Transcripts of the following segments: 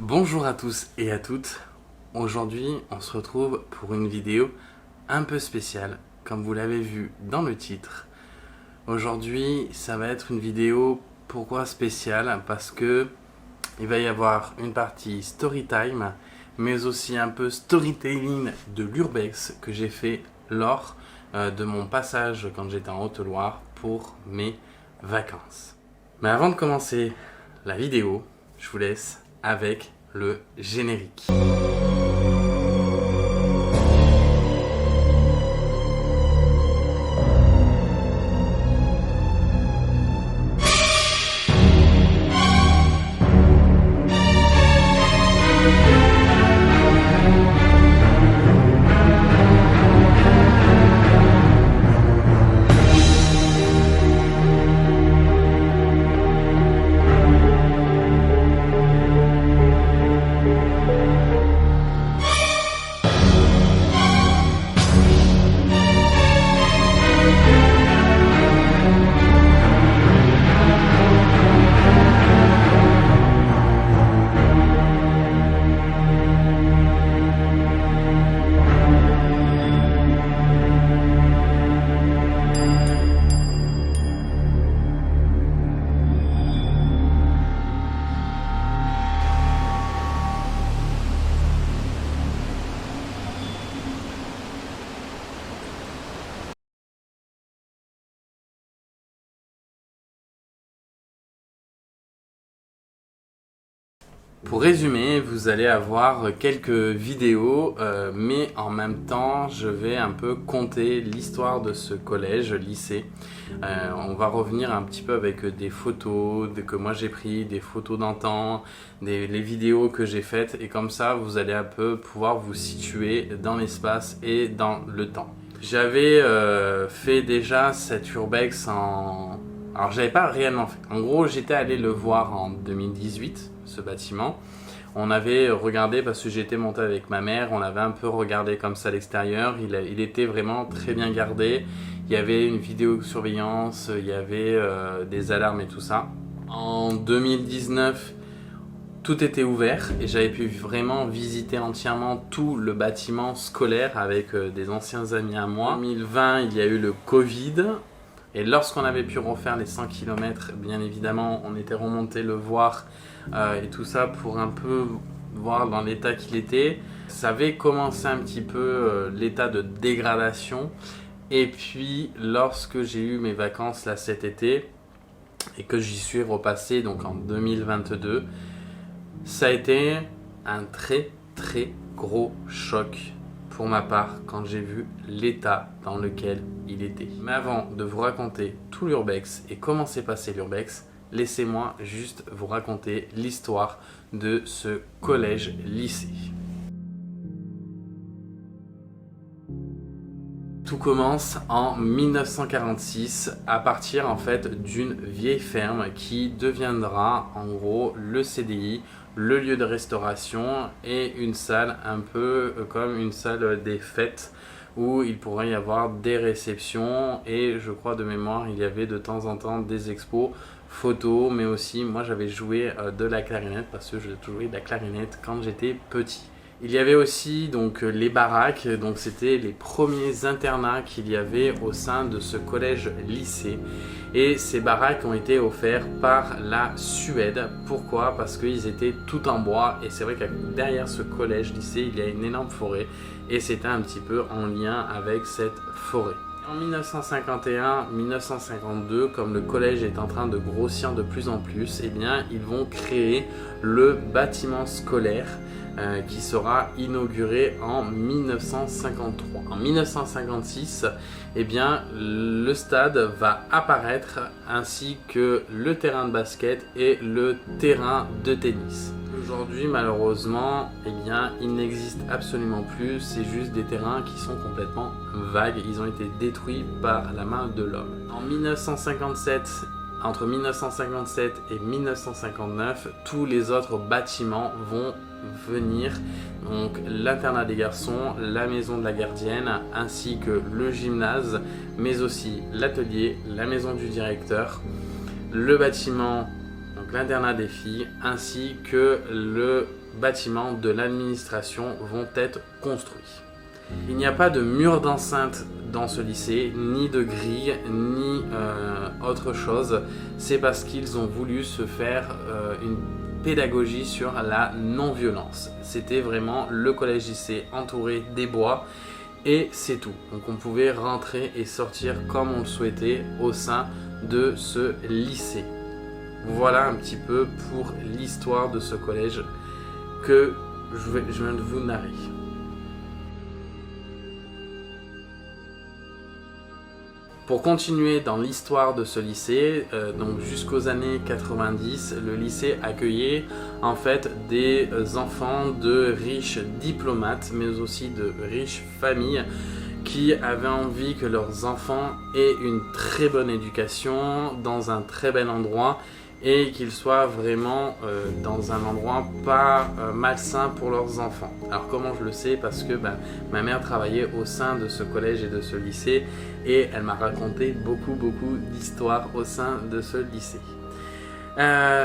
Bonjour à tous et à toutes. Aujourd'hui, on se retrouve pour une vidéo un peu spéciale, comme vous l'avez vu dans le titre. Aujourd'hui, ça va être une vidéo, pourquoi spéciale? Parce que il va y avoir une partie story time, mais aussi un peu storytelling de l'urbex que j'ai fait lors de mon passage quand j'étais en Haute-Loire pour mes vacances. Mais avant de commencer la vidéo, je vous laisse avec le générique. Pour résumer, vous allez avoir quelques vidéos, mais en même temps, je vais un peu conter l'histoire de ce collège, lycée. On va revenir un petit peu avec des photos que moi j'ai pris, des photos d'antan, les vidéos que j'ai faites, et comme ça, vous allez un peu pouvoir vous situer dans l'espace et dans le temps. J'avais fait déjà cet urbex en... Alors, j'avais pas réellement fait. En gros, j'étais allé le voir en 2018, ce bâtiment. On avait regardé, parce que j'étais monté avec ma mère, on avait un peu regardé comme ça à l'extérieur. Il était vraiment très bien gardé. Il y avait une vidéosurveillance, il y avait des alarmes et tout ça. En 2019, tout était ouvert et j'avais pu vraiment visiter entièrement tout le bâtiment scolaire avec des anciens amis à moi. En 2020, il y a eu le Covid. Et lorsqu'on avait pu refaire les 100 km, bien évidemment, on était remonté le voir et tout ça pour un peu voir dans l'état qu'il était. Ça avait commencé un petit peu l'état de dégradation. Et puis, lorsque j'ai eu mes vacances là cet été et que j'y suis repassé donc en 2022, ça a été un très gros choc pour ma part quand j'ai vu l'état dans lequel il était. Mais avant de vous raconter tout l'urbex et comment s'est passé l'urbex, laissez-moi juste vous raconter l'histoire de ce collège-lycée. Tout commence en 1946 à partir en fait d'une vieille ferme qui deviendra en gros le CDI, le lieu de restauration et une salle un peu comme une salle des fêtes où il pourrait y avoir des réceptions et je crois de mémoire il y avait de temps en temps des expos photos, mais aussi moi j'avais joué de la clarinette parce que je jouais de la clarinette quand j'étais petit. Il y avait aussi donc les baraques, donc c'était les premiers internats qu'il y avait au sein de ce collège-lycée. Et ces baraques ont été offertes par la Suède. Pourquoi? Parce qu'ils étaient tout en bois et c'est vrai que derrière ce collège-lycée, il y a une énorme forêt et c'était un petit peu en lien avec cette forêt. En 1951-1952, comme le collège est en train de grossir de plus en plus, eh bien, ils vont créer le bâtiment scolaire qui sera inauguré en 1953. En 1956, eh bien, le stade va apparaître ainsi que le terrain de basket et le terrain de tennis. Aujourd'hui, malheureusement, eh bien, il n'existe absolument plus. C'est juste des terrains qui sont complètement vagues. Ils ont été détruits par la main de l'homme. En 1957, entre 1957 et 1959, tous les autres bâtiments vont venir. Donc l'internat des garçons, la maison de la gardienne, ainsi que le gymnase, mais aussi l'atelier, la maison du directeur, le bâtiment, donc l'internat des filles, ainsi que le bâtiment de l'administration vont être construits. Il n'y a pas de mur d'enceinte dans ce lycée, ni de grille, ni autre chose. C'est parce qu'ils ont voulu se faire une pédagogie sur la non-violence. C'était vraiment le collège-lycée entouré des bois et c'est tout. Donc on pouvait rentrer et sortir comme on le souhaitait au sein de ce lycée. Voilà un petit peu pour l'histoire de ce collège que je viens de vous narrer. Pour continuer dans l'histoire de ce lycée, donc jusqu'aux années 90, le lycée accueillait en fait des enfants de riches diplomates, mais aussi de riches familles qui avaient envie que leurs enfants aient une très bonne éducation dans un très bel endroit et qu'ils soient vraiment dans un endroit pas malsain pour leurs enfants. Alors comment je le sais? Parce que ma mère travaillait au sein de ce collège et de ce lycée et elle m'a raconté beaucoup d'histoires au sein de ce lycée.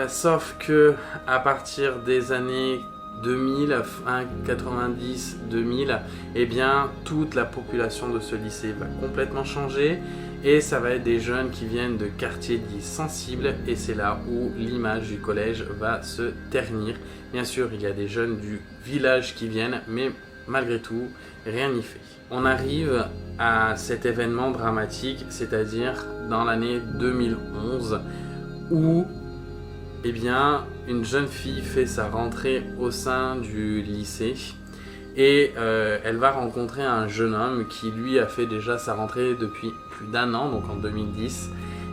Sauf que à partir des années 2000, fin 90-2000, eh bien toute la population de ce lycée va complètement changer et ça va être des jeunes qui viennent de quartiers dits sensibles et c'est là où l'image du collège va se ternir. Bien sûr, il y a des jeunes du village qui viennent, mais malgré tout, rien n'y fait. On arrive à cet événement dramatique, c'est-à-dire dans l'année 2011 où eh bien, une jeune fille fait sa rentrée au sein du lycée et elle va rencontrer un jeune homme qui lui a fait déjà sa rentrée depuis plus d'1 an, donc en 2010,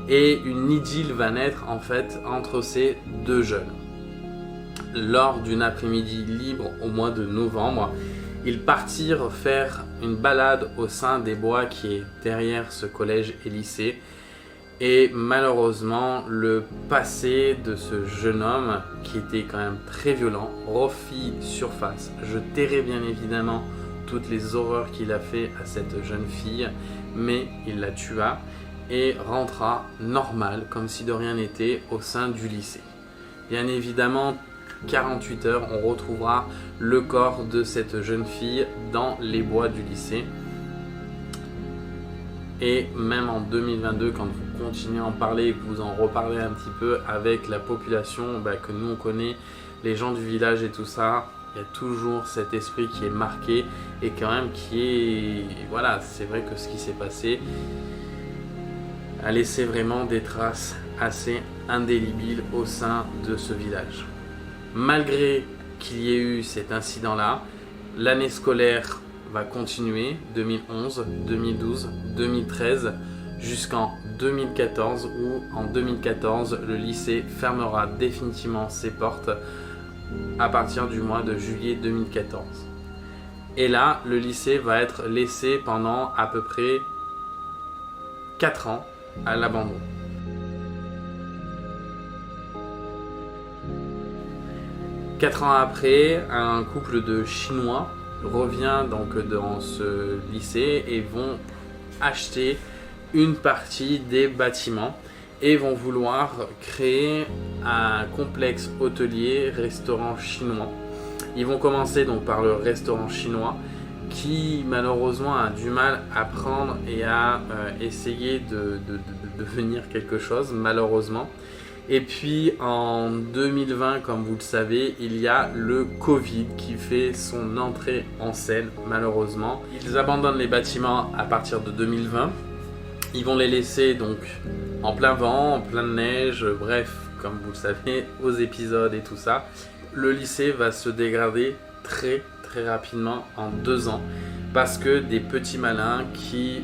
et une idylle va naître en fait entre ces deux jeunes. Lors d'une après-midi libre au mois de novembre, ils partirent faire une balade au sein des bois qui est derrière ce collège et lycée. Et malheureusement, le passé de ce jeune homme, qui était quand même très violent, refit surface. Je tairai bien évidemment toutes les horreurs qu'il a fait à cette jeune fille, mais il la tua et rentra normal, comme si de rien n'était, au sein du lycée. Bien évidemment, 48 heures, on retrouvera le corps de cette jeune fille dans les bois du lycée. Et même en 2022, quand vous continuez à en parler et que vous en reparlez un petit peu avec la population que nous on connaît, les gens du village et tout ça, il y a toujours cet esprit qui est marqué et quand même qui est... Voilà, c'est vrai que ce qui s'est passé a laissé vraiment des traces assez indélébiles au sein de ce village. Malgré qu'il y ait eu cet incident-là, l'année scolaire va continuer 2011, 2012, 2013 jusqu'en 2014 où en 2014 le lycée fermera définitivement ses portes à partir du mois de juillet 2014. Et là, le lycée va être laissé pendant à peu près 4 ans à l'abandon. Quatre ans après, un couple de Chinois revient donc dans ce lycée et vont acheter une partie des bâtiments et vont vouloir créer un complexe hôtelier restaurant chinois. Ils vont commencer donc par le restaurant chinois qui malheureusement a du mal à prendre et à essayer de devenir quelque chose malheureusement. Et puis en 2020, comme vous le savez, il y a le Covid qui fait son entrée en scène malheureusement. Ils abandonnent les bâtiments à partir de 2020. Ils vont les laisser donc en plein vent, en pleine neige, bref, comme vous le savez, aux épisodes et tout ça. Le lycée va se dégrader très rapidement en 2 ans parce que des petits malins qui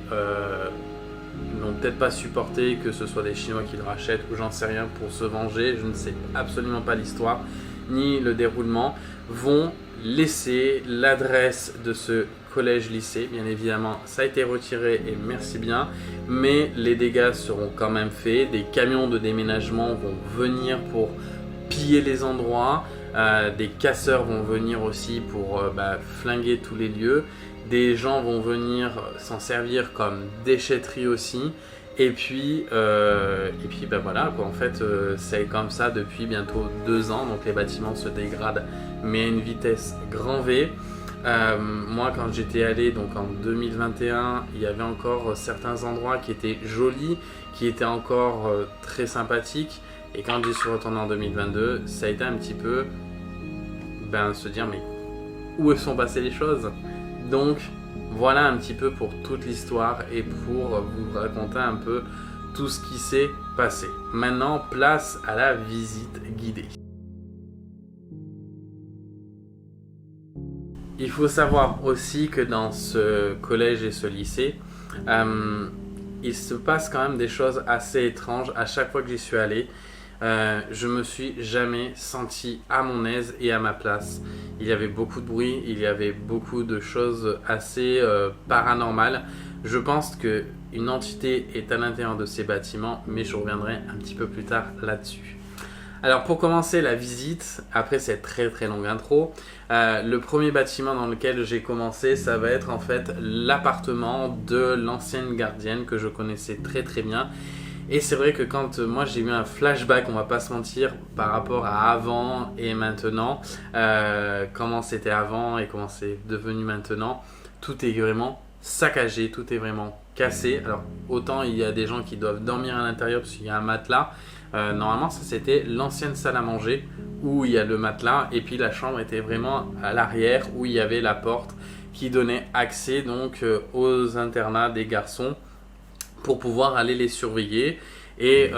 n'ont peut-être pas supporté que ce soit des Chinois qui le rachètent ou j'en sais rien pour se venger, je ne sais absolument pas l'histoire ni le déroulement, vont laisser l'adresse de ce collège-lycée. Bien évidemment, ça a été retiré et merci bien, mais les dégâts seront quand même faits. Des camions de déménagement vont venir pour piller les endroits, des casseurs vont venir aussi pour flinguer tous les lieux. Des gens vont venir s'en servir comme déchetterie aussi Ben voilà, quoi. En fait, c'est comme ça depuis bientôt 2 ans. Donc les bâtiments se dégradent, mais à une vitesse grand V. Moi, quand j'étais allé donc en 2021, il y avait encore certains endroits qui étaient jolis, qui étaient encore très sympathiques. Et quand j'y suis retourné en 2022, ça a été un petit peu se dire mais où sont passées les choses? Donc voilà un petit peu pour toute l'histoire et pour vous raconter un peu tout ce qui s'est passé. Maintenant, place à la visite guidée. Il faut savoir aussi que dans ce collège et ce lycée, il se passe quand même des choses assez étranges à chaque fois que j'y suis allé. Je me suis jamais senti à mon aise et à ma place. Il y avait beaucoup de bruit, il y avait beaucoup de choses assez paranormales. Je pense qu'une entité est à l'intérieur de ces bâtiments, mais je reviendrai un petit peu plus tard là-dessus. Alors pour commencer la visite, après cette très très longue intro, le premier bâtiment dans lequel j'ai commencé, ça va être en fait l'appartement de l'ancienne gardienne que je connaissais très très bien. Et c'est vrai que quand moi j'ai eu un flashback, on va pas se mentir, par rapport à avant et maintenant, comment c'était avant et comment c'est devenu maintenant, tout est vraiment saccagé, tout est vraiment cassé. Alors autant il y a des gens qui doivent dormir à l'intérieur parce qu'il y a un matelas. Normalement ça c'était l'ancienne salle à manger où il y a le matelas et puis la chambre était vraiment à l'arrière où il y avait la porte qui donnait accès donc aux internats des garçons pour pouvoir aller les surveiller. Et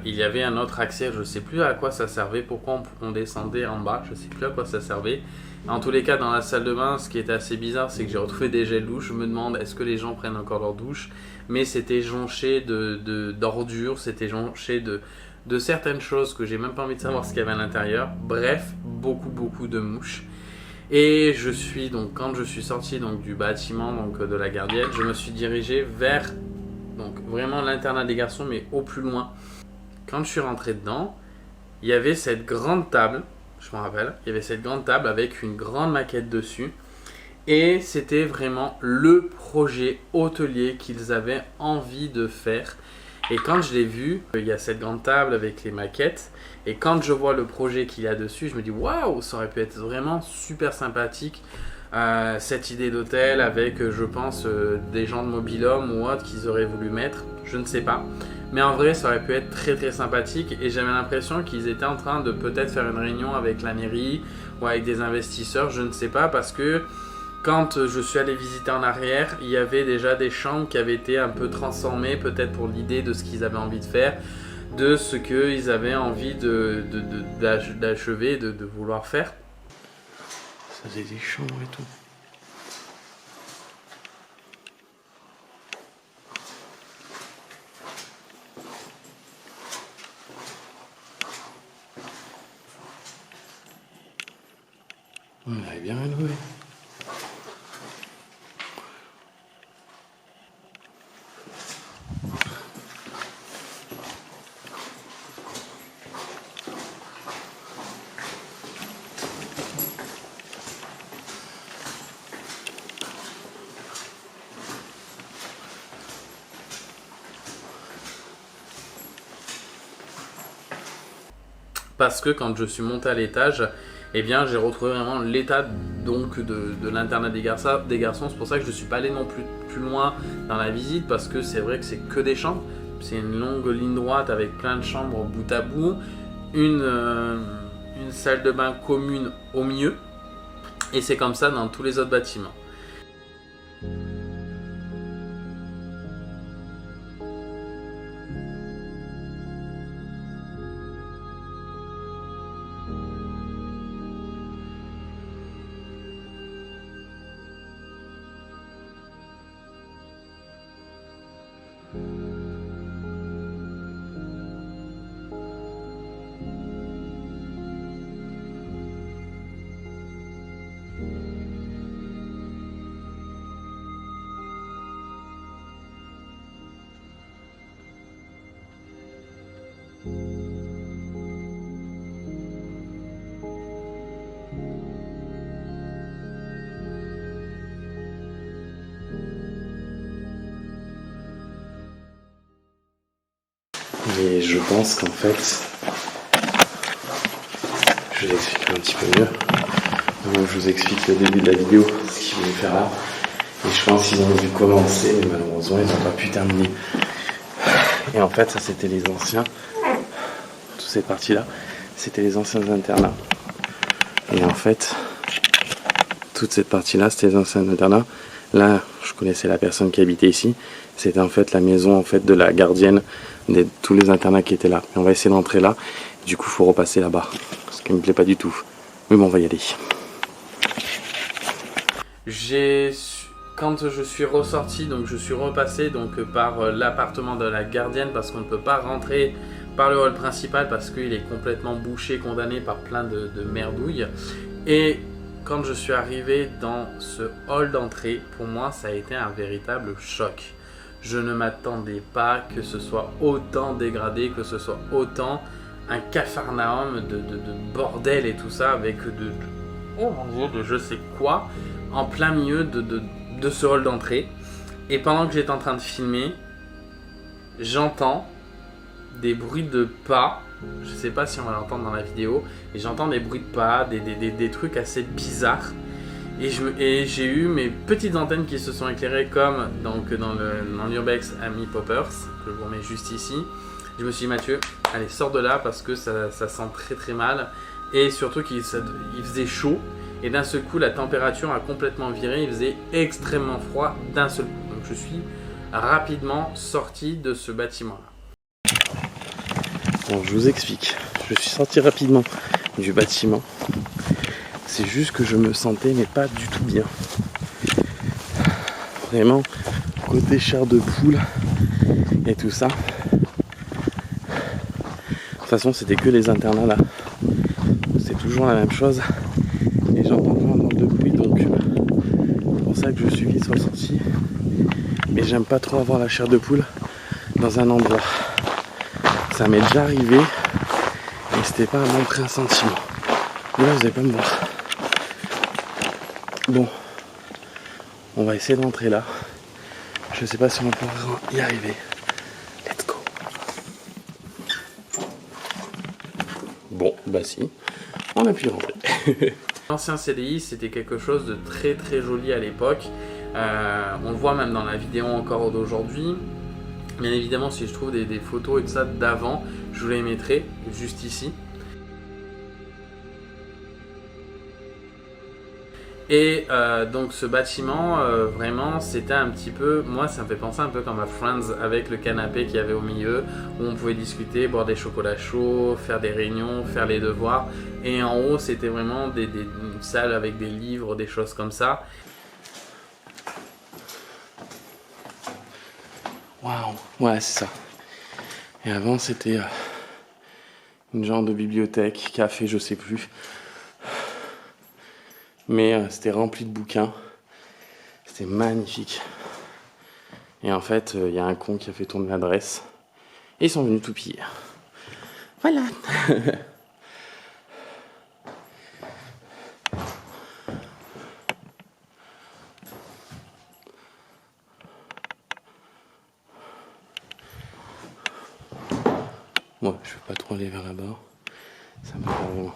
il y avait un autre accès, je ne sais plus à quoi ça servait, pourquoi on descendait en bas, je ne sais plus à quoi ça servait. En tous les cas, dans la salle de bain, ce qui était assez bizarre, c'est que j'ai retrouvé des gels douche. Je me demande est-ce que les gens prennent encore leur douche, mais c'était jonché d'ordures, c'était jonché de certaines choses que j'ai même pas envie de savoir ce qu'il y avait à l'intérieur. Bref, beaucoup de mouches. Et quand je suis sorti donc, du bâtiment donc, de la gardienne, je me suis dirigé vers donc, vraiment l'internat des garçons, mais au plus loin. Quand je suis rentré dedans, il y avait cette grande table, je me rappelle, il y avait cette grande table avec une grande maquette dessus. Et c'était vraiment le projet hôtelier qu'ils avaient envie de faire. Et quand je l'ai vu, il y a cette grande table avec les maquettes. Et quand je vois le projet qu'il y a dessus, je me dis waouh, ça aurait pu être vraiment super sympathique. Cette idée d'hôtel avec, je pense, des gens de mobil-home ou autre qu'ils auraient voulu mettre, je ne sais pas. Mais en vrai, ça aurait pu être très très sympathique et j'avais l'impression qu'ils étaient en train de peut-être faire une réunion avec la mairie ou avec des investisseurs, je ne sais pas, parce que quand je suis allé visiter en arrière, il y avait déjà des chambres qui avaient été un peu transformées, peut-être pour l'idée de ce qu'ils avaient envie de faire, de ce qu'ils avaient envie d'achever, de vouloir faire. Ça faisait des chambres et tout. On avait bien rénové. Parce que quand je suis monté à l'étage, eh bien j'ai retrouvé vraiment l'état donc de l'internat des garçons. C'est pour ça que je ne suis pas allé non plus loin dans la visite, parce que c'est vrai que c'est que des chambres. C'est une longue ligne droite avec plein de chambres bout à bout, une salle de bain commune au milieu, et c'est comme ça dans tous les autres bâtiments. Et je pense qu'en fait, je vous explique un petit peu mieux. Donc, je vous explique le début de la vidéo, ce qu'ils voulaient faire là. Et je pense qu'ils ont dû commencer, mais malheureusement, ils n'ont pas pu terminer. Et en fait, ça c'était les anciens. Toute cette partie-là, c'était les anciens internats. Et en fait, toute cette partie-là, c'était les anciens internats. Là, je connaissais la personne qui habitait ici. C'était en fait la maison en fait de la gardienne de tous les internats qui étaient là. Et on va essayer d'entrer là. Du coup, il faut repasser là-bas. Ce qui me plaît pas du tout. Mais bon, on va y aller. Quand je suis ressorti, donc je suis repassé donc par l'appartement de la gardienne parce qu'on ne peut pas rentrer par le hall principal parce qu'il est complètement bouché, condamné par plein de merdouilles. Et quand je suis arrivé dans ce hall d'entrée, pour moi ça a été un véritable choc. Je ne m'attendais pas que ce soit autant dégradé, que ce soit autant un capharnaüm de bordel et tout ça avec oh mon Dieu, de je sais quoi en plein milieu de ce hall d'entrée. Et pendant que j'étais en train de filmer, j'entends des bruits de pas. Je sais pas si on va l'entendre dans la vidéo, mais j'entends des bruits de pas, des trucs assez bizarres. Et j'ai eu mes petites antennes qui se sont éclairées comme donc dans l'urbex Ami Poppers, que je vous remets juste ici. Je me suis dit, Mathieu, allez, sors de là parce que ça sent très très mal. Et surtout qu'il faisait chaud. Et d'un seul coup, la température a complètement viré. Il faisait extrêmement froid d'un seul coup. Donc je suis rapidement sorti de ce bâtiment-là. Bon, je vous explique. Je suis sorti rapidement du bâtiment. C'est juste que je me sentais mais pas du tout bien. Vraiment, côté chair de poule et tout ça. De toute façon, c'était que les internats là. C'est toujours la même chose. Et j'entends vraiment de bruit, donc c'est pour ça que je suis vite ressorti. Mais j'aime pas trop avoir la chair de poule dans un endroit. Ça m'est déjà arrivé et c'était pas un bon pressentiment. Mais là, vous allez pas me voir. Bon, on va essayer d'entrer là. Je sais pas si on va pouvoir y arriver. Let's go. Bon, bah si, on a pu rentrer. L'ancien CDI, c'était quelque chose de très très joli à l'époque. On le voit même dans la vidéo encore d'aujourd'hui. Bien évidemment, si je trouve des photos et tout ça d'avant, je vous les mettrai juste ici. Et donc ce bâtiment, vraiment, c'était un petit peu, moi ça me fait penser un peu comme à Friends avec le canapé qu'il y avait au milieu, où on pouvait discuter, boire des chocolats chauds, faire des réunions, faire les devoirs. Et en haut, c'était vraiment une salle avec des livres, des choses comme ça. Waouh, ouais, c'est ça. Et avant, c'était une genre de bibliothèque, café, je sais plus. Mais c'était rempli de bouquins. C'était magnifique. Et en fait, il y a un con qui a fait tourner l'adresse. Et ils sont venus tout piller. Voilà. Moi, je vais pas trop aller vers là-bas. Ça me fait vraiment.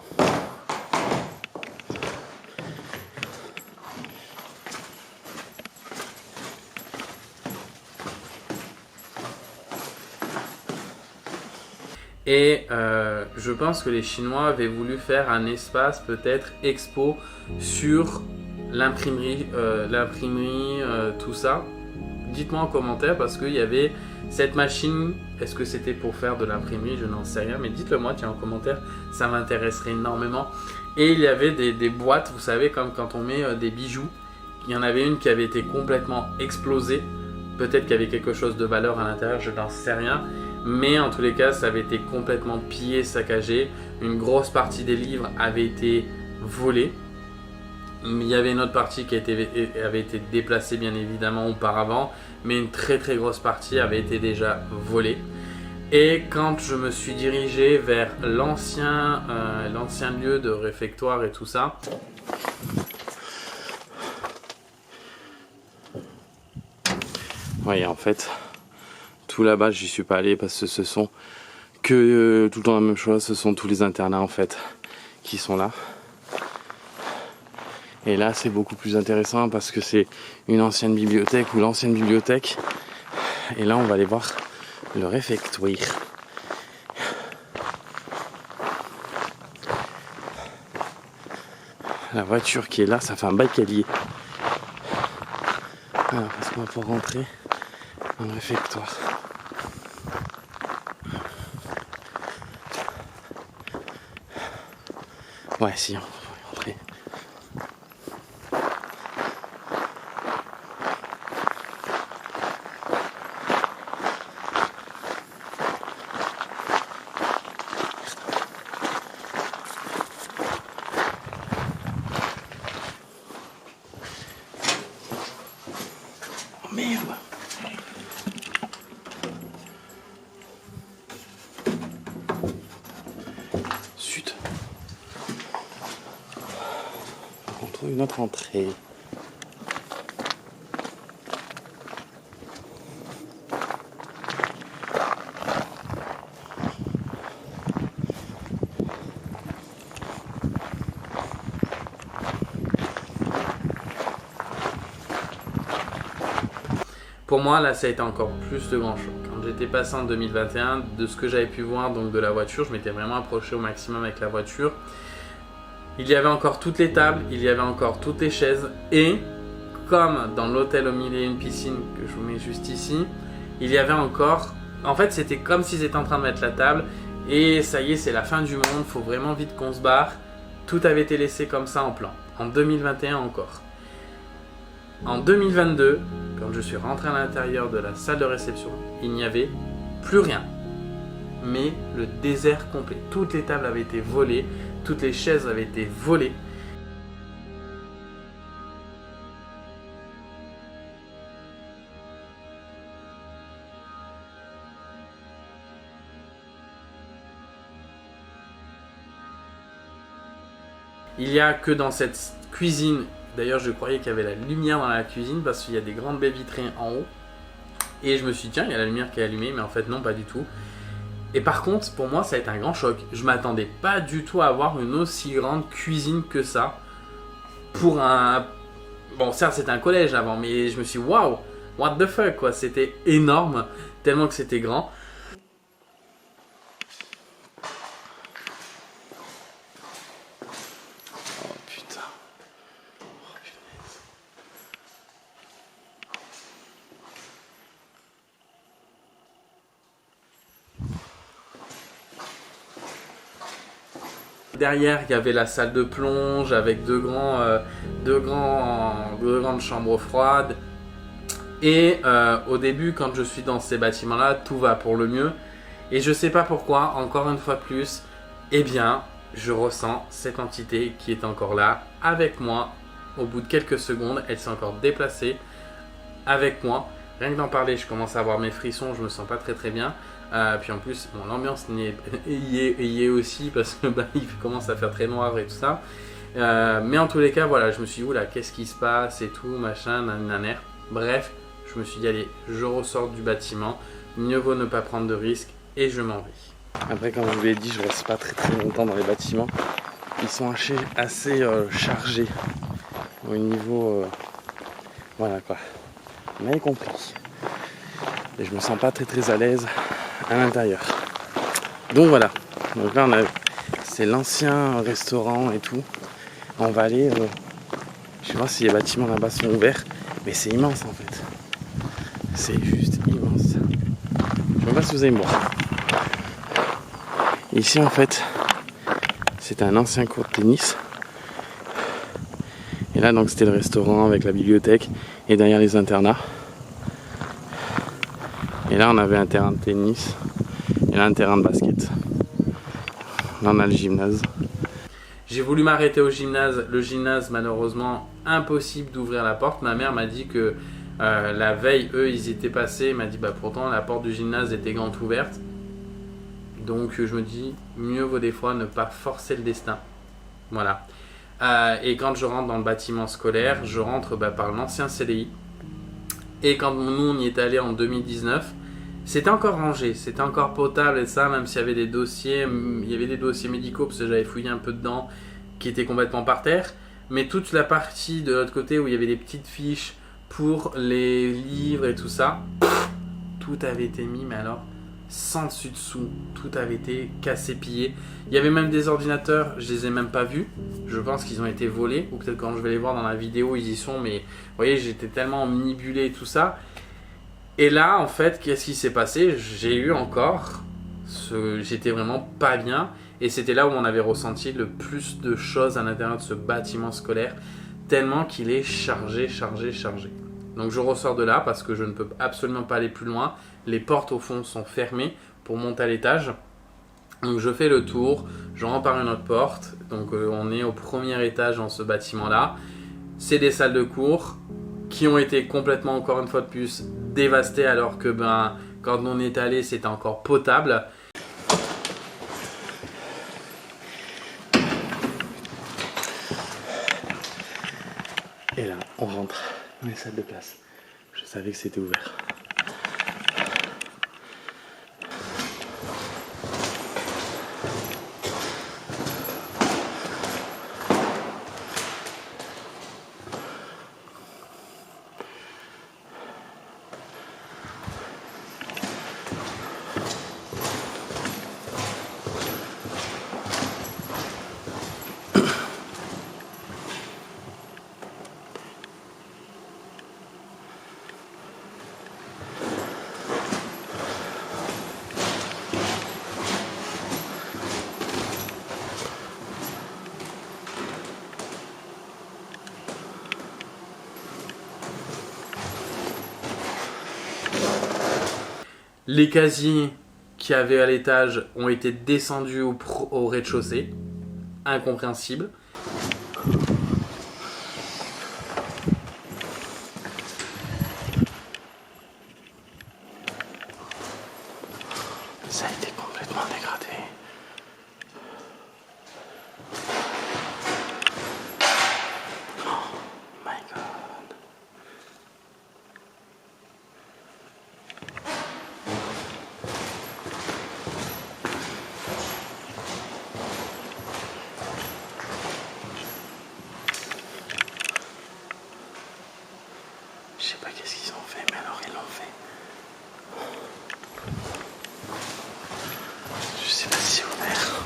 Et je pense que les Chinois avaient voulu faire un espace peut-être expo sur l'imprimerie, tout ça. Dites-moi en commentaire parce qu'il y avait cette machine. Est-ce que c'était pour faire de l'imprimerie? Je n'en sais rien, mais dites-le moi tiens en commentaire, ça m'intéresserait énormément. Et il y avait des boîtes, vous savez, comme quand on met des bijoux. Il y en avait une qui avait été complètement explosée. Peut-être qu'il y avait quelque chose de valeur à l'intérieur, je n'en sais rien. Mais en tous les cas, ça avait été complètement pillé, saccagé. Une grosse partie des livres avait été volée. Il y avait une autre partie qui avait été déplacée bien évidemment auparavant. Mais une très très grosse partie avait été déjà volée. Et quand je me suis dirigé vers l'ancien lieu de réfectoire et tout ça, oui, en fait, tout là-bas, j'y suis pas allé parce que ce sont que tout le temps la même chose, ce sont tous les internats en fait qui sont là. Et là c'est beaucoup plus intéressant parce que c'est une ancienne bibliothèque ou l'ancienne bibliothèque. Et là on va aller voir le réfectoire. La voiture qui est là, ça fait un bail qu'elle y est. Alors parce qu'on va pouvoir rentrer dans le réfectoire. Ouais, si, on va rentrer. Oh merde! Zut! On trouve une autre entrée. Pour moi, là, ça a été encore plus de grand choc. Quand j'étais passé en 2021, de ce que j'avais pu voir donc de la voiture, je m'étais vraiment approché au maximum avec la voiture. Il y avait encore toutes les tables, il y avait encore toutes les chaises et comme dans l'hôtel au milieu et une piscine que je vous mets juste ici, il y avait encore... En fait, c'était comme s'ils étaient en train de mettre la table et ça y est, c'est la fin du monde, faut vraiment vite qu'on se barre. Tout avait été laissé comme ça en plan. En 2021 encore. En 2022, quand je suis rentré à l'intérieur de la salle de réception, il n'y avait plus rien. Mais le désert complet. Toutes les tables avaient été volées, toutes les chaises avaient été volées. Il n'y a que dans cette cuisine, d'ailleurs je croyais qu'il y avait la lumière dans la cuisine parce qu'il y a des grandes baies vitrées en haut. Et je me suis dit tiens, il y a la lumière qui est allumée, mais en fait non, pas du tout. Et par contre, pour moi, ça a été un grand choc. Je m'attendais pas du tout à avoir une aussi grande cuisine que ça. Pour un... Bon, certes, c'était un collège avant, mais je me suis dit, waouh, what the fuck, quoi. C'était énorme, tellement que c'était grand. Oh putain. Oh punaise. Derrière, il y avait la salle de plonge avec deux grandes chambres froides. Et au début, quand je suis dans ces bâtiments-là, tout va pour le mieux. Et je sais pas pourquoi, encore une fois plus, eh bien, je ressens cette entité qui est encore là, avec moi. Au bout de quelques secondes, elle s'est encore déplacée avec moi. Rien que d'en parler, je commence à avoir mes frissons, je me sens pas très bien. Puis en plus, bon, l'ambiance y est aussi parce que bah, il commence à faire très noir et tout ça. Mais en tous les cas, voilà, je me suis dit, oula, qu'est-ce qui se passe et tout, machin, nanana. Bref, je me suis dit, allez, je ressors du bâtiment. Mieux vaut ne pas prendre de risques et je m'en vais. Après, comme je vous l'ai dit, je reste pas très longtemps dans les bâtiments. Ils sont assez chargés au niveau... voilà quoi. Vous m'avez compris. Et je me sens pas très à l'aise à l'intérieur. Donc voilà. Donc là, c'est l'ancien restaurant et tout. On va aller... je vais voir si les bâtiments là-bas sont ouverts. Mais c'est immense en fait. C'est juste immense. Je ne sais pas si vous allez me voir. Ici en fait, c'était un ancien court de tennis. Et là donc c'était le restaurant avec la bibliothèque et derrière les internats. Et là on avait un terrain de tennis et là un terrain de basket. Là on a le gymnase. J'ai voulu m'arrêter au gymnase. Le gymnase, malheureusement, impossible d'ouvrir la porte. Ma mère m'a dit que la veille, eux, ils étaient passés. Elle m'a dit, bah pourtant, la porte du gymnase était grande ouverte. Donc, je me dis, mieux vaut des fois ne pas forcer le destin. Voilà. Et quand je rentre dans le bâtiment scolaire, je rentre par l'ancien CDI. Et quand nous, on y est allé en 2019, C'était encore rangé, c'était encore potable et ça, même s'il y avait des dossiers, il y avait des dossiers médicaux parce que j'avais fouillé un peu dedans qui étaient complètement par terre. Mais toute la partie de l'autre côté où il y avait des petites fiches pour les livres et tout ça, tout avait été mis, mais alors sans dessus dessous, tout avait été cassé, pillé. Il y avait même des ordinateurs, je les ai même pas vus. Je pense qu'ils ont été volés, ou peut-être quand je vais les voir dans la vidéo, ils y sont. Mais vous voyez, j'étais tellement omnibulé et tout ça. Et là, en fait, qu'est-ce qui s'est passé? J'ai eu encore, j'étais vraiment pas bien. Et c'était là où on avait ressenti le plus de choses à l'intérieur de ce bâtiment scolaire, tellement qu'il est chargé. Donc je ressors de là parce que je ne peux absolument pas aller plus loin. Les portes au fond sont fermées pour monter à l'étage. Donc je fais le tour, je rentre par une autre porte. Donc on est au premier étage dans ce bâtiment-là. C'est des salles de cours qui ont été complètement, encore une fois de plus, dévastées alors que quand on est allé, c'était encore potable. Et là, on rentre dans les salles de classe. Je savais que c'était ouvert. Les casiers qu'il y avait à l'étage ont été descendus au rez-de-chaussée. Incompréhensible. Ça a été complètement dégradé. Oh my god. Je sais pas qu'est-ce qu'ils ont fait, mais alors ils l'ont fait. Je sais pas si c'est ouvert.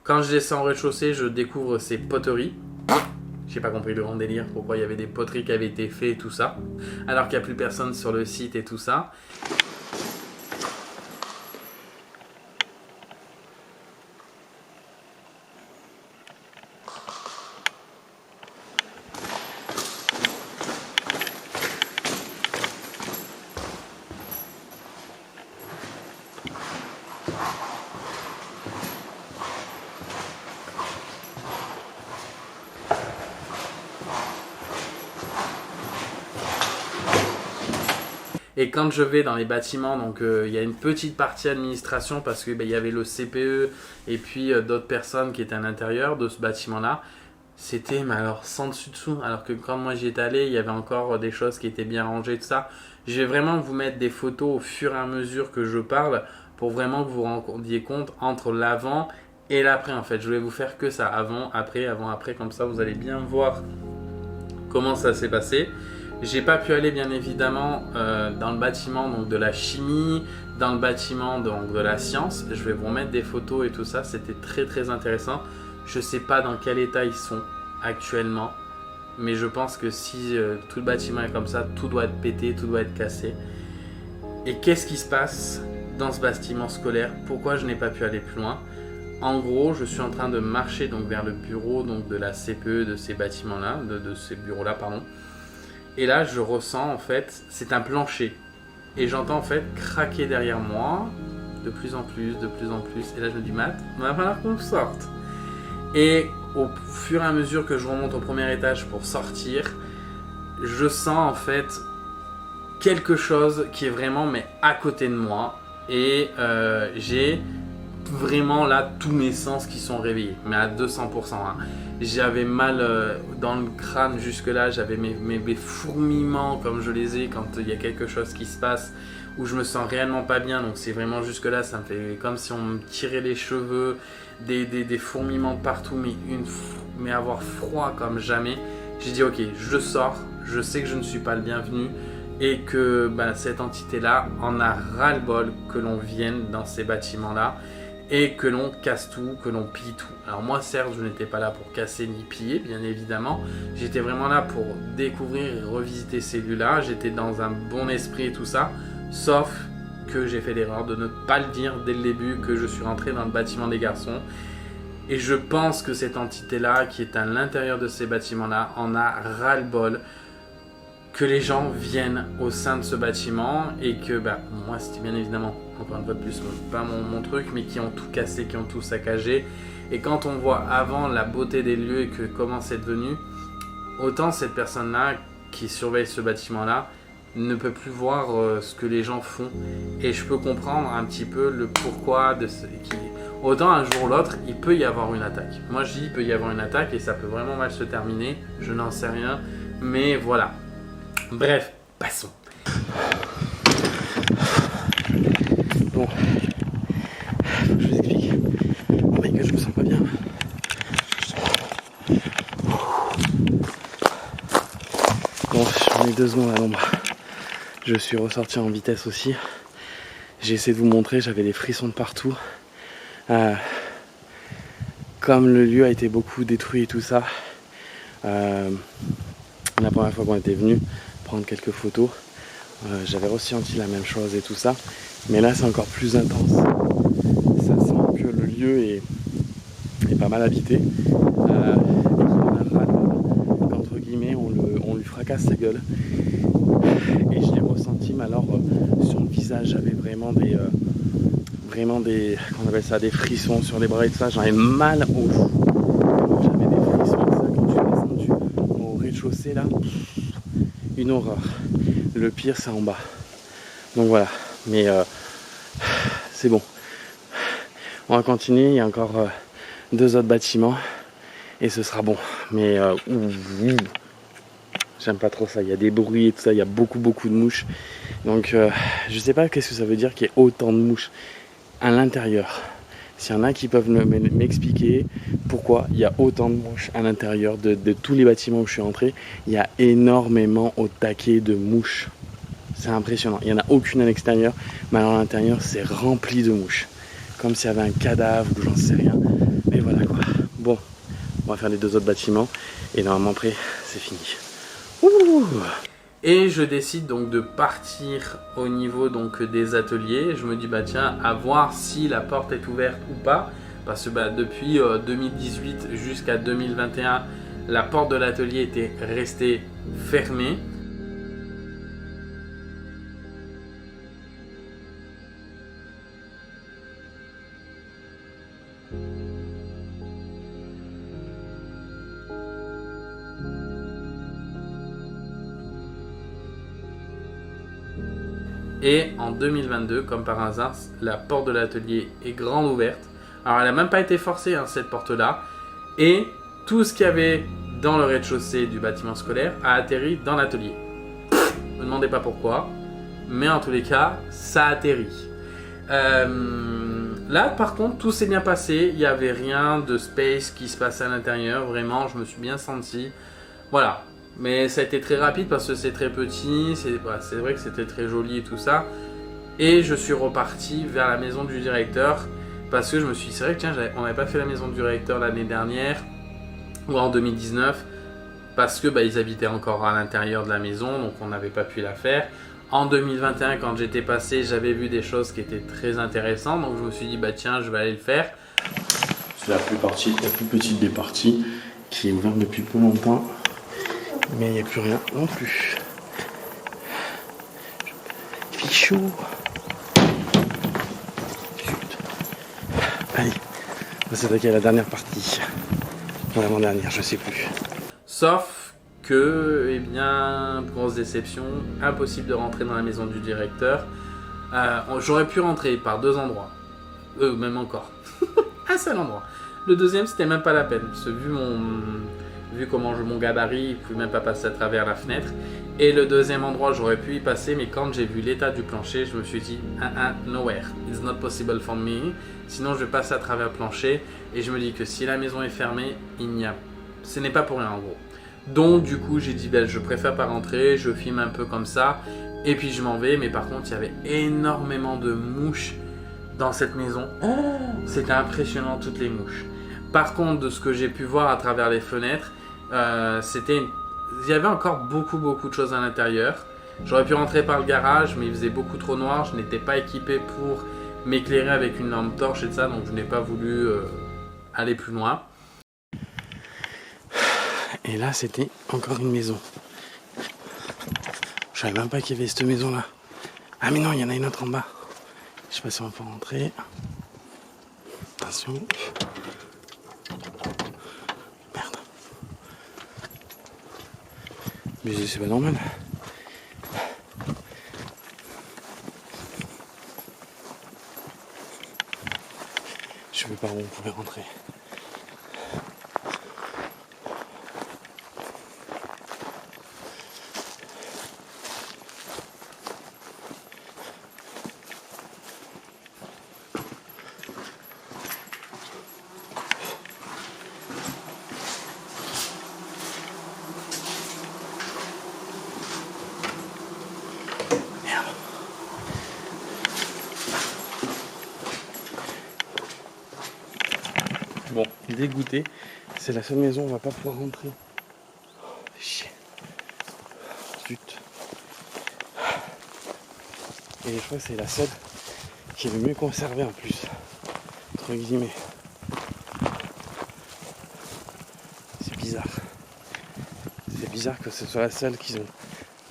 Quand je descends au rez-de-chaussée, je découvre ces poteries. J'ai pas compris le grand délire, pourquoi il y avait des poteries qui avaient été faites et tout ça. Alors qu'il n'y a plus personne sur le site et tout ça. Et quand je vais dans les bâtiments, donc il y a une petite partie administration parce que y avait le CPE et puis d'autres personnes qui étaient à l'intérieur de ce bâtiment-là. C'était, mais alors sans dessus dessous. Alors que quand moi j'y étais allé, il y avait encore des choses qui étaient bien rangées, tout ça. Je vais vraiment vous mettre des photos au fur et à mesure que je parle pour vraiment que vous vous rendiez compte entre l'avant et l'après. En fait, je vais vous faire que ça, avant, après, comme ça vous allez bien voir comment ça s'est passé. J'ai pas pu aller bien évidemment dans le bâtiment donc, de la chimie, dans le bâtiment donc, de la science. Je vais vous remettre des photos et tout ça, c'était très très intéressant. Je sais pas dans quel état ils sont actuellement, mais je pense que si tout le bâtiment est comme ça, tout doit être pété, tout doit être cassé. Et qu'est-ce qui se passe dans ce bâtiment scolaire? Pourquoi je n'ai pas pu aller plus loin? En gros, je suis en train de marcher donc vers le bureau donc de la CPE de ces bâtiments-là, de ces bureaux-là, pardon. Et là, je ressens en fait, c'est un plancher. Et j'entends en fait craquer derrière moi, de plus en plus, de plus en plus. Et là, je me dis, Matt, il va falloir qu'on sorte. Et au fur et à mesure que je remonte au premier étage pour sortir, je sens en fait quelque chose qui est vraiment mais à côté de moi. Et j'ai vraiment là tous mes sens qui sont réveillés, mais à 200%. Hein. J'avais mal dans le crâne jusque là, j'avais mes fourmillements comme je les ai quand il y a quelque chose qui se passe où je me sens réellement pas bien. Donc c'est vraiment jusque là, ça me fait comme si on me tirait les cheveux, des fourmillements de partout, mais avoir froid comme jamais. J'ai dit ok, je sors, je sais que je ne suis pas le bienvenu et que cette entité là en a ras le bol que l'on vienne dans ces bâtiments là et que l'on casse tout, que l'on pille tout. Alors moi certes je n'étais pas là pour casser ni piller bien évidemment, j'étais vraiment là pour découvrir et revisiter ces lieux là, j'étais dans un bon esprit et tout ça, sauf que j'ai fait l'erreur de ne pas le dire dès le début que je suis rentré dans le bâtiment des garçons. Et je pense que cette entité-là, qui est à l'intérieur de ces bâtiments-là, en a ras-le-bol que les gens viennent au sein de ce bâtiment et que, moi, c'était bien évidemment, encore une fois de plus, pas mon truc, mais qui ont tout cassé, qui ont tout saccagé. Et quand on voit avant la beauté des lieux et que comment c'est devenu, autant cette personne-là qui surveille ce bâtiment-là ne peut plus voir ce que les gens font. Et je peux comprendre un petit peu le pourquoi de ce qui... Autant un jour ou l'autre, il peut y avoir une attaque. Moi je dis il peut y avoir une attaque et ça peut vraiment mal se terminer. Je n'en sais rien. Mais voilà. Bref, passons. Bon. Je vous explique. Oh my god, je me sens pas bien. Bon, j'en ai 2 secondes à l'ombre. Je suis ressorti en vitesse aussi. J'ai essayé de vous montrer, j'avais des frissons de partout. Comme le lieu a été beaucoup détruit et tout ça, la première fois qu'on était venu prendre quelques photos, j'avais ressenti la même chose et tout ça, mais là c'est encore plus intense. Ça sent que le lieu est pas mal habité et qu'il en a ras qu'entre guillemets on lui fracasse la gueule. Et je l'ai ressenti, mais alors sur le visage j'avais vraiment des comment on appelle ça, des frissons sur les bras et tout ça, j'avais mal au joue. J'avais des frissons et ça quand tu es descendu au rez-de-chaussée là, une horreur. Le pire c'est en bas. Donc voilà, mais c'est bon. On va continuer, il y a encore 2 autres bâtiments et ce sera bon. Mais j'aime pas trop ça, il y a des bruits et tout ça, il y a beaucoup de mouches. Donc je sais pas qu'est-ce que ça veut dire qu'il y ait autant de mouches à l'intérieur. S'il y en a qui peuvent m'expliquer pourquoi il y a autant de mouches à l'intérieur de tous les bâtiments où je suis entré, il y a énormément au taquet de mouches. C'est impressionnant. Il n'y en a aucune à l'extérieur, mais alors à l'intérieur c'est rempli de mouches. Comme s'il y avait un cadavre ou j'en sais rien. Mais voilà quoi. Bon, on va faire les 2 autres bâtiments et normalement après c'est fini. Ouh. Et je décide donc de partir au niveau donc des ateliers. Je me dis tiens, à voir si la porte est ouverte ou pas. Parce que depuis 2018 jusqu'à 2021, la porte de l'atelier était restée fermée. Et en 2022, comme par hasard, la porte de l'atelier est grande ouverte. Alors elle n'a même pas été forcée, cette porte-là. Et tout ce qu'il y avait dans le rez-de-chaussée du bâtiment scolaire a atterri dans l'atelier. Ne me demandez pas pourquoi, mais en tous les cas, ça a atterri. Là, par contre, tout s'est bien passé. Il n'y avait rien de space qui se passait à l'intérieur. Vraiment, je me suis bien senti. Voilà. Mais ça a été très rapide parce que c'est très petit, c'est vrai que c'était très joli et tout ça. Et je suis reparti vers la maison du directeur parce que je me suis dit, c'est vrai que tiens, on n'avait pas fait la maison du directeur l'année dernière ou en 2019 parce que ils habitaient encore à l'intérieur de la maison, donc on n'avait pas pu la faire. En 2021, quand j'étais passé, j'avais vu des choses qui étaient très intéressantes. Donc je me suis dit, bah tiens, je vais aller le faire. C'est la plus petite des parties qui est ouverte depuis peu longtemps. Mais il n'y a plus rien non plus. Il fait chaud. Allez, on va s'attaquer à la dernière partie. Ou l'avant-dernière, je sais plus. Sauf que, eh bien, grosse déception, impossible de rentrer dans la maison du directeur. J'aurais pu rentrer par 2 endroits. Même encore. Un seul endroit. Le deuxième, c'était même pas la peine. Parce que vu comment mon gabarit, il ne pouvait même pas passer à travers la fenêtre. Et le deuxième endroit, j'aurais pu y passer, mais quand j'ai vu l'état du plancher, je me suis dit, nowhere, it's not possible for me. Sinon, je vais passer à travers le plancher. Et je me dis que si la maison est fermée, ce n'est pas pour rien en gros. Donc du coup, j'ai dit, ben, je préfère pas rentrer, je filme un peu comme ça. Et puis je m'en vais, mais par contre, il y avait énormément de mouches dans cette maison. C'était impressionnant, toutes les mouches. Par contre, de ce que j'ai pu voir à travers les fenêtres, il y avait encore beaucoup de choses à l'intérieur. J'aurais pu rentrer par le garage, mais il faisait beaucoup trop noir. Je n'étais pas équipé pour m'éclairer avec une lampe torche et tout ça, donc je n'ai pas voulu aller plus loin. Et là, c'était encore une maison. Je savais même pas qu'il y avait cette maison-là. Ah mais non, il y en a une autre en bas. Je sais pas si on peut rentrer. Attention. Merde. Mais c'est pas normal. Je sais pas où on pouvait rentrer. Bon, dégoûté, c'est la seule maison où on va pas pouvoir rentrer. Chier. Zut. Et je crois que c'est la seule qui est le mieux conservée en plus. Entre guillemets. C'est bizarre. C'est bizarre que ce soit la seule qu'ils ont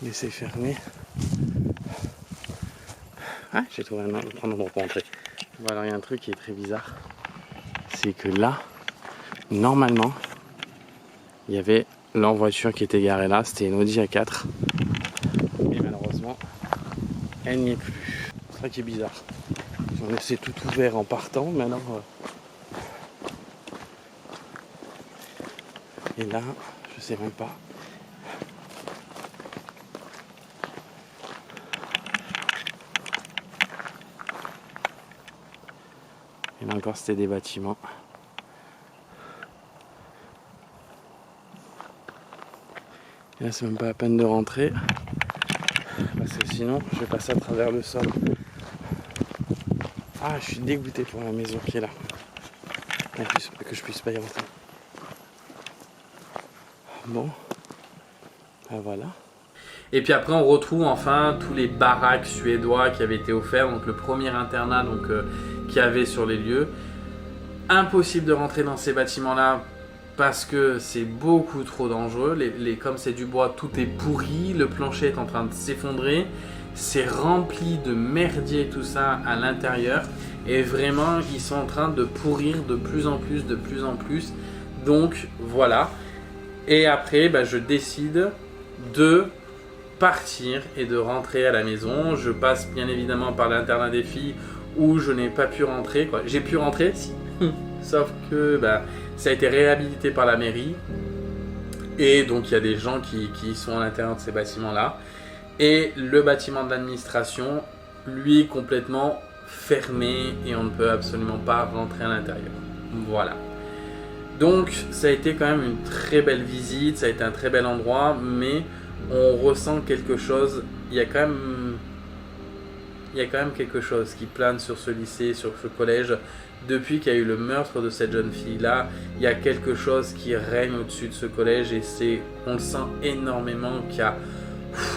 laissé fermer. Ah, j'ai trouvé un endroit pour entrer. Bon, alors il y a un truc qui est très bizarre. C'est que là, normalement, il y avait leur voiture qui était garée là, c'était une Audi A4. Mais malheureusement, elle n'y est plus. C'est ça qui est bizarre. Ils ont laissé tout ouvert en partant, mais alors... Et là, je sais même pas. Et là encore, c'était des bâtiments. Et là, c'est même pas la peine de rentrer. Parce que sinon, je vais passer à travers le sol. Ah, je suis dégoûté pour la maison qui est là. En plus, que je puisse pas y rentrer. Bon. Ben voilà. Et puis après, on retrouve enfin tous les baraques suédois qui avaient été offerts. Donc le premier internat qu'il y avait sur les lieux. Impossible de rentrer dans ces bâtiments-là parce que c'est beaucoup trop dangereux. Comme c'est du bois, tout est pourri. Le plancher est en train de s'effondrer. C'est rempli de merdier, tout ça à l'intérieur. Et vraiment, ils sont en train de pourrir de plus en plus. Donc voilà. Et après, je décide de partir et de rentrer à la maison. Je passe bien évidemment par l'internat des filles où je n'ai pas pu rentrer, quoi. J'ai pu rentrer, si. Sauf que ça a été réhabilité par la mairie. Et donc il y a des gens qui sont à l'intérieur de ces bâtiments-là. Et le bâtiment de l'administration, lui, complètement fermé et on ne peut absolument pas rentrer à l'intérieur. Voilà. Donc ça a été quand même une très belle visite, ça a été un très bel endroit, mais on ressent quelque chose. Il y a quand même quelque chose qui plane sur ce lycée, sur ce collège. Depuis qu'il y a eu le meurtre de cette jeune fille-là, il y a quelque chose qui règne au-dessus de ce collège et on le sent énormément qu'il y a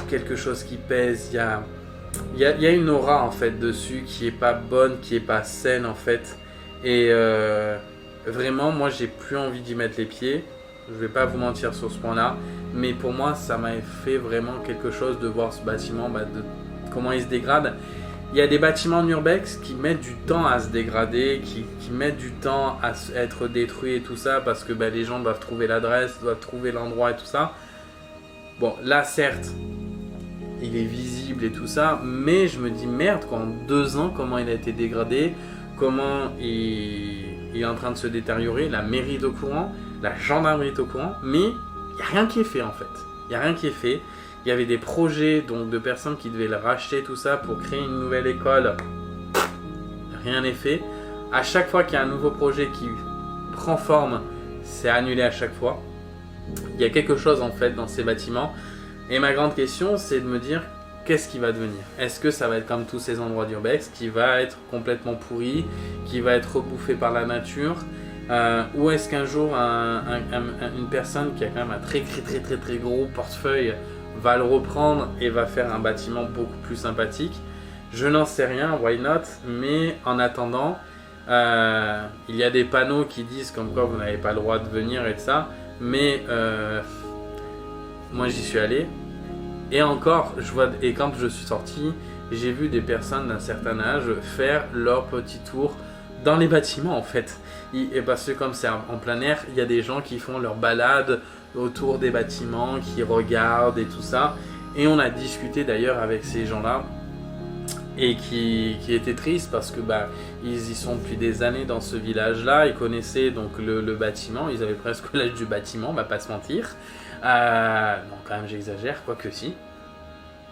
quelque chose qui pèse, il y a une aura en fait dessus qui est pas bonne, qui est pas saine en fait. Et vraiment, moi j'ai plus envie d'y mettre les pieds. Je vais pas vous mentir sur ce point-là, mais pour moi ça m'a fait vraiment quelque chose de voir ce bâtiment, de comment il se dégrade. Il y a des bâtiments Urbex qui mettent du temps à se dégrader, qui mettent du temps à être détruits et tout ça, parce que les gens doivent trouver l'adresse, doivent trouver l'endroit et tout ça. Bon, là certes, il est visible et tout ça, mais je me dis merde, en 2 ans, comment il a été dégradé, comment il est en train de se détériorer, la mairie est au courant, la gendarmerie est au courant, mais il n'y a rien qui est fait en fait. Il n'y a rien qui est fait. Il y avait des projets donc, de personnes qui devaient le racheter, tout ça, pour créer une nouvelle école. Rien n'est fait. À chaque fois qu'il y a un nouveau projet qui prend forme, c'est annulé à chaque fois. Il y a quelque chose en fait dans ces bâtiments. Et ma grande question, c'est de me dire, qu'est-ce qui va devenir? Est-ce que ça va être comme tous ces endroits d'Urbex, qui va être complètement pourri, qui va être rebouffé par la nature? Ou est-ce qu'un jour, une personne qui a quand même un très gros portefeuille va le reprendre et va faire un bâtiment beaucoup plus sympathique? Je n'en sais rien, why not? Mais en attendant, il y a des panneaux qui disent comme quoi vous n'avez pas le droit de venir et de ça. Mais moi j'y suis allé. Et encore, et quand je suis sorti, j'ai vu des personnes d'un certain âge faire leur petit tour dans les bâtiments en fait. Et parce que comme c'est en plein air, il y a des gens qui font leur balade autour des bâtiments, qui regardent et tout ça. Et on a discuté d'ailleurs avec ces gens-là et qui étaient tristes parce que ils y sont depuis des années dans ce village-là. Ils connaissaient donc le bâtiment, ils avaient presque l'âge du bâtiment, on va pas se mentir. Bon, quand même j'exagère, quoique si.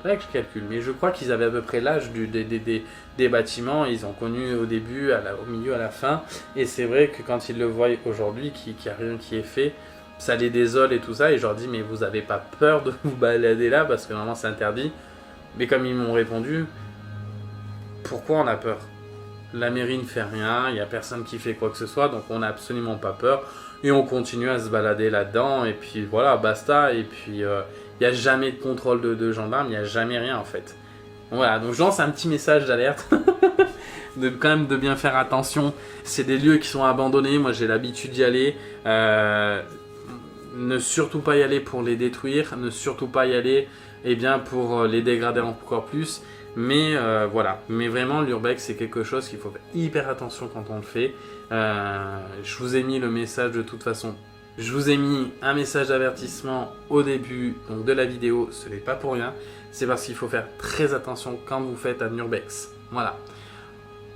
Faudrait que je calcule, mais je crois qu'ils avaient à peu près l'âge des bâtiments. Ils ont connu au début, au milieu, à la fin. Et c'est vrai que quand ils le voient aujourd'hui, qu'il n'y a rien qui est fait, ça les désole et tout ça. Et je leur dis, mais vous n'avez pas peur de vous balader là parce que normalement c'est interdit. Mais comme ils m'ont répondu, pourquoi on a peur? La mairie ne fait rien, il n'y a personne qui fait quoi que ce soit, donc on n'a absolument pas peur. Et on continue à se balader là-dedans. Et puis voilà, basta. Et puis il n'y a jamais de contrôle de gendarmes, il n'y a jamais rien en fait. Voilà, donc je lance un petit message d'alerte. Quand même de bien faire attention. C'est des lieux qui sont abandonnés, moi j'ai l'habitude d'y aller. Ne surtout pas y aller pour les détruire, ne surtout pas y aller pour les dégrader encore plus. Mais voilà, mais vraiment l'Urbex c'est quelque chose qu'il faut faire hyper attention quand on le fait. Je vous ai mis le message de toute façon. Je vous ai mis un message d'avertissement au début donc de la vidéo, ce n'est pas pour rien. C'est parce qu'il faut faire très attention quand vous faites un Urbex. Voilà.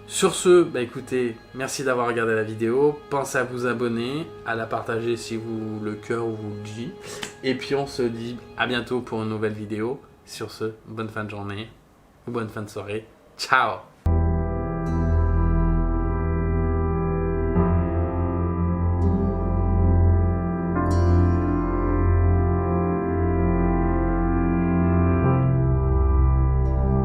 Sur ce, écoutez, merci d'avoir regardé la vidéo. Pensez à vous abonner, à la partager si le cœur vous le dit. Et puis on se dit à bientôt pour une nouvelle vidéo. Sur ce, bonne fin de journée ou bonne fin de soirée. Ciao!